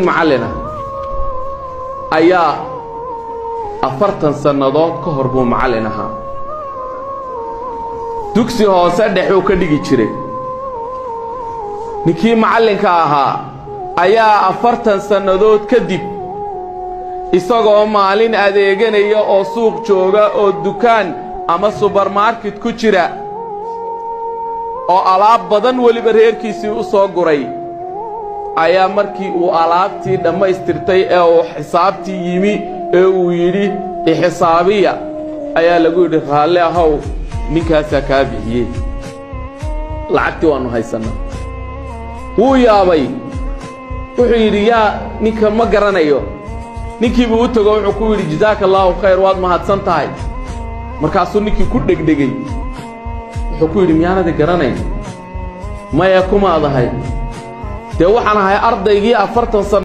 معلنا أيا أفرتن سنادات كهربو معلنها دكسي هو سدحو كدغي جيري نكي معلنka ahaa ayaa أفرتن سنادات kadib isagoo maalin adeeganaya oo suuq jooga oo dukaan ama supermarket ku jira oo alaab badan waliba reerkiisii u soo guray ayaa markii uu alaabtii dhamaystirtay ee uu xisaabtii yimi ee uu yiri xisaabiya ayaa lagu yiri raalle ahaw ninkaas ka bixiyay lacagtii waanu haysanaa wuu yaabay wuxuu yiri yaa ninka ma garanayo ninkii buu u tago wuxuu ku yiri jazaakallahu khayr waad mahadsan tahay markaasuu ninkii ku dhegdhegay wuxuu ku yiri miyaanad garanay ma yaa kuma adahay de waxaan ahay ardaygii 40